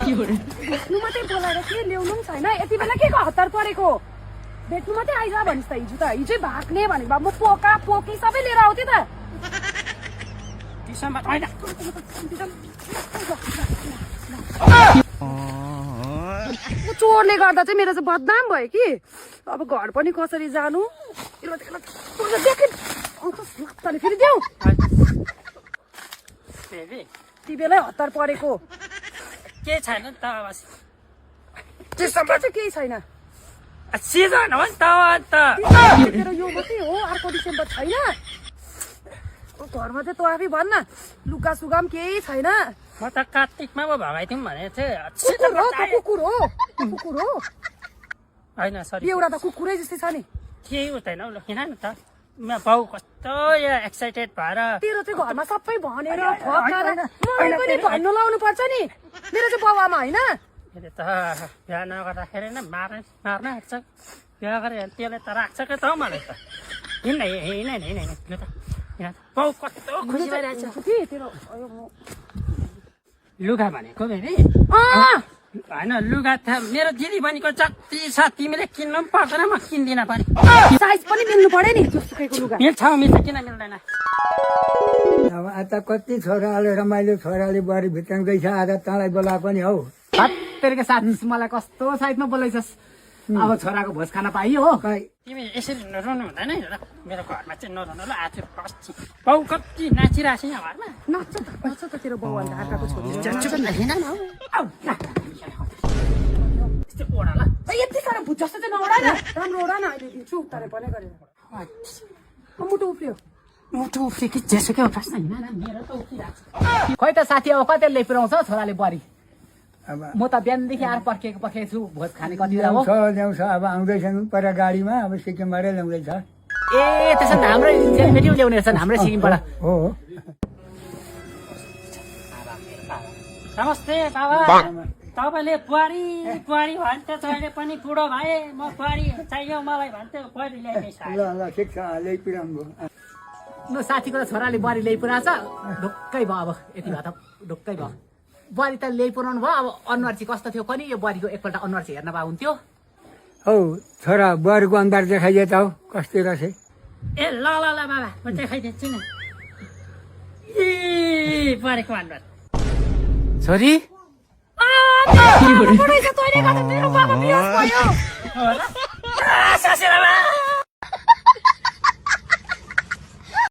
भेट्नु मात्रै बोलाएर के ल्याउनु पनि छैन यति बेला के को हतार परेको भेट्नु मात्रै आइज भनिस् त हिजो हिजै भाग्ने भनेको म पोका पोकी सबै लिएर आउँथे त चोरले गर्दा चाहिँ मेरो चाहिँ बदनाम भयो कि अब घर पनि कसरी जानु फेरि देऊ ती बेलै हतार परेको के छैन त चाहिँ केही छैन सिजन हो नि त तेरो यो मात्रै हो अर्को डिसेम्बर छैन घरमा चाहिँ तँ आफै भन्न लुगा सुगा पनि केही छैन म त कार्तिकमा पो भगाइदिउँ भनेको थिएँ कुकुर हो होइन सरी एउटा त कुकुरै जस्तै छ नि केही हुँदैन हौ ल किन न त बाउ कस्तो एक्साइटेड भएर तेरो चाहिँ घरमा सबै भनेर मलाई पनि भन्नु लाउनु पर्छ नि मेरो चाहिँ बाउ आमा होइन अहिले त बिहा नगर्दाखेरि नै मार्न आँट्छ बिहा गरेर त्यसले त राख्छ क्या त मलाई त हिँड्न बाउ कस्तो खुसी भइरहेछ कि तेरो लुगा भनेको बेबी होइन लुगा त मेरो दिदी बहिनीको जति छ तिमीले किन्नु पनि पर्दैन म किन्दिनँ पनि साइज पनि मिल्नु पर्यो नि जोसुकैको लुगा मिल्छ किन मिल्दैन अब आता कति छोराले रमाइलो छोराले बुहारी भित्र गइछ आज तँलाई बोलाएको नि हौ तेरिका साथी मलाई कस्तो साइडमा बोलाइछस् अब छोराको भोज खान पाइयो हो तिमी यसरी नरोनु हुँदैन र मेरो घरमा चाहिँ नरोनु ल आज बस्छ बाउ कति नाचिरहेको छ यहाँ घरमा नच्छ त तेरो बाउ अन्त आँखाको छोरी यस्तो ओडा ल यति साह्रो भुत जस्तो चाहिँ नओडा न राम्रो ओडा न अहिले दिन्छु तारे पनि गरेर मुटु उफ्रियो मुटु उफ्रियो कि जेसुकै उफ्रास् न हिँड मेरो त उफ्रिरहेको छ खोइ त साथी अब कति ल्याइ पुऱ्याउँछ छोराले बुहारी अब म त बिहानदेखि आएर पर्खेको छु भोज खाने कति बेला हो ल्याउँछ अब आउँदैछन् पर गाडीमा अब सिक्किमबाटै ल्याउँदैछ ए त्यसो भने हाम्रै सेलिब्रेटी ल्याउने रहेछन् हाम्रै सिक्किमबाट हो नमस्ते बाबा तपाईँले बुहारी भन्थ्यो जहिले पनि बुढो भए म बुहारी चाहियो मलाई भन्थ्यो बुहारी ल्याइदिएछ ल ठिक छ ल्याइपुऱ्याउनु म साथीको त छोराले बुहारी ल्याइ पुऱ्याएछ ढुक्कै भयो अब यति भए त ढुक्कै भयो बुहारी त ल्याइ पुऱ्याउनु भयो अब अनुहार चाहिँ कस्तो थियो पनि यो बुहारीको एकपल्ट अनुहार चाहिँ हेर्न भए हुन्थ्यो हौ छोरा बुहारीको अनुहार देखाइदिए त हौ कस्तो रहेछ ए ल बाबा म देखाइदिन्छु नि ए बुहारीको अनुहार छोरी मेरो बाबा बिहोस भयो सासू